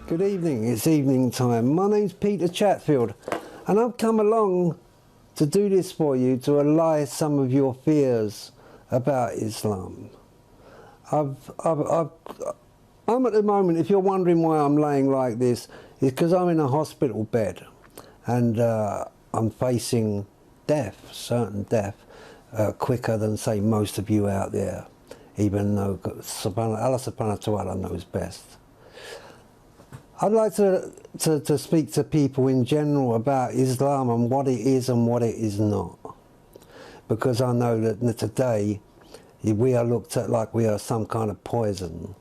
Good evening, it's evening time. My name's Peter Chatfield and I've come along to do this for you to allay some of your fears about Islam. I'm at the moment, if you're wondering why I'm laying like this, it's because I'm in a hospital bed and I'm facing death, certain death, quicker than say most of you out there, even though Allah subhanahu wa ta'ala knows best. I'd like to speak to people in general about Islam and what it is and what it is not. Because I know that today we are looked at like we are some kind of poison.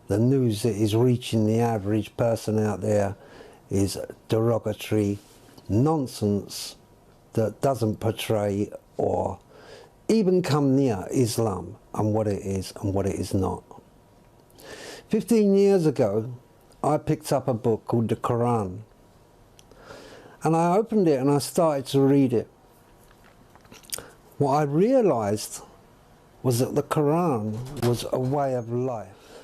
The news that is reaching the average person out there is derogatory nonsense that doesn't portray or even come near Islam and what it is not. 15 years ago, I picked up a book called the Quran and I opened it and I started to read it. What I realized was that the Quran was a way of life.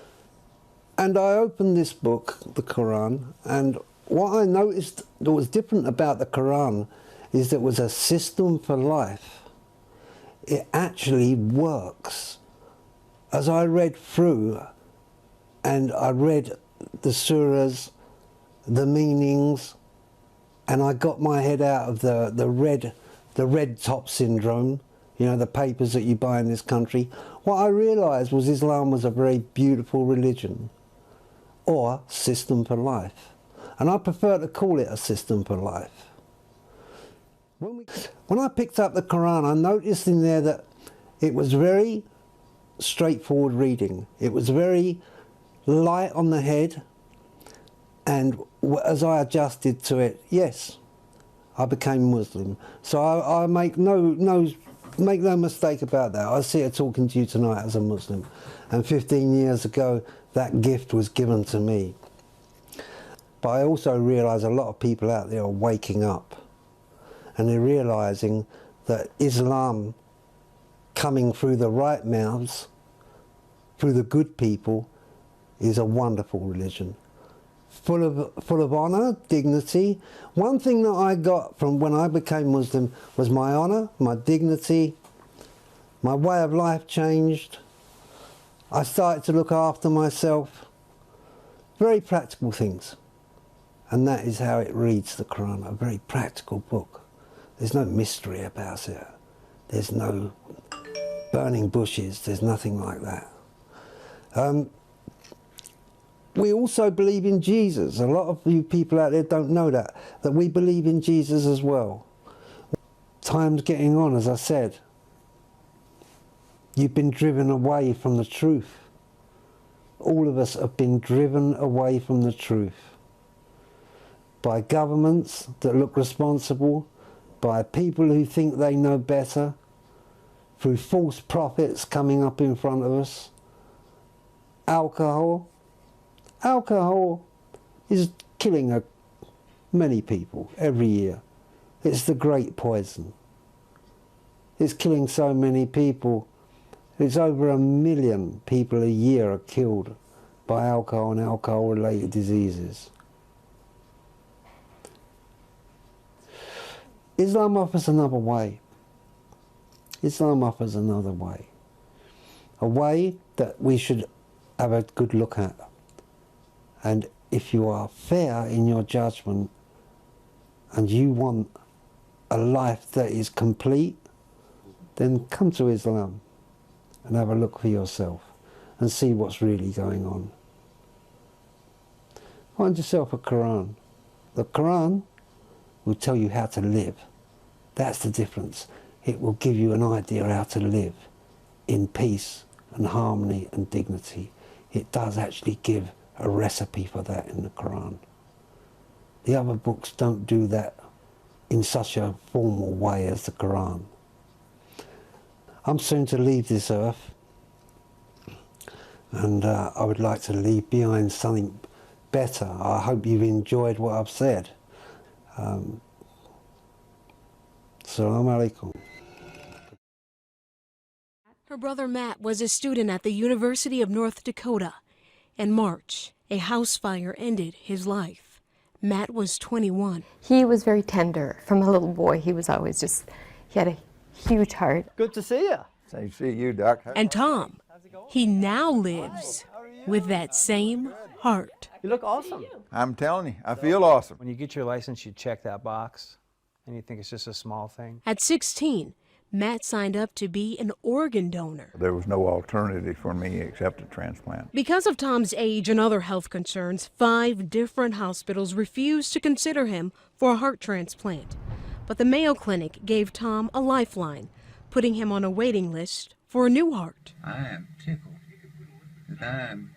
And I opened this book, the Quran, and what I noticed that was different about the Quran is that it was a system for life. It actually works. As I read through and I read the surahs, the meanings, and I got my head out of the red top syndrome, you know, the papers that you buy in this country. What I realised was Islam was a very beautiful religion or system for life, and I prefer to call it a system for life. When I picked up the Quran, I noticed in there that it was very straightforward reading. It was very light on the head, and as I adjusted to it, yes, I became Muslim. So I make no mistake about that. I see it talking to you tonight as a Muslim, and 15 years ago that gift was given to me. But I also realise a lot of people out there are waking up and they're realising that Islam coming through the right mouths, through the good people, is a wonderful religion, full of honour, dignity. One thing that I got from when I became Muslim was my honour, my dignity, my way of life changed. I started to look after myself, very practical things. And that is how it reads, the Quran, a very practical book. There's no mystery about it. There's no burning bushes, there's nothing like that. We also believe in Jesus. A lot of you people out there don't know that we believe in Jesus as well. Time's getting on, as I said. You've been driven away from the truth. All of us have been driven away from the truth. By governments that look responsible, by people who think they know better, through false prophets coming up in front of us. Alcohol is killing many people every year. It's the great poison. It's killing so many people. It's over 1 million people a year are killed by alcohol and alcohol-related diseases. Islam offers another way. Islam offers another way. A way that we should have a good look at. And if you are fair in your judgment and you want a life that is complete, then come to Islam and have a look for yourself and see what's really going on. Find yourself a Quran. The Quran will tell you how to live. That's the difference. It will give you an idea how to live in peace and harmony and dignity. It does actually give a recipe for that in the Quran. The other books don't do that in such a formal way as the Quran. I'm soon to leave this earth, and I would like to leave behind something better. I hope you've enjoyed what I've said. Assalamu alaikum. Her brother Matt was a student at the University of North Dakota. In March, A house fire ended his life. Matt was 21. He was very tender. From a little boy, he was always just, he had a huge heart. Good to see you. Same to see you, Doc. And Tom, he now lives with that same heart. You look awesome. I'm telling you, I feel awesome. When you get your license, you check that box, and you think it's just a small thing. At 16, Matt signed up to be an organ donor. There was no alternative for me except a transplant. Because of Tom's age and other health concerns, 5 different hospitals refused to consider him for a heart transplant. But the Mayo Clinic gave Tom a lifeline, putting him on a waiting list for a new heart. I am tickled that I am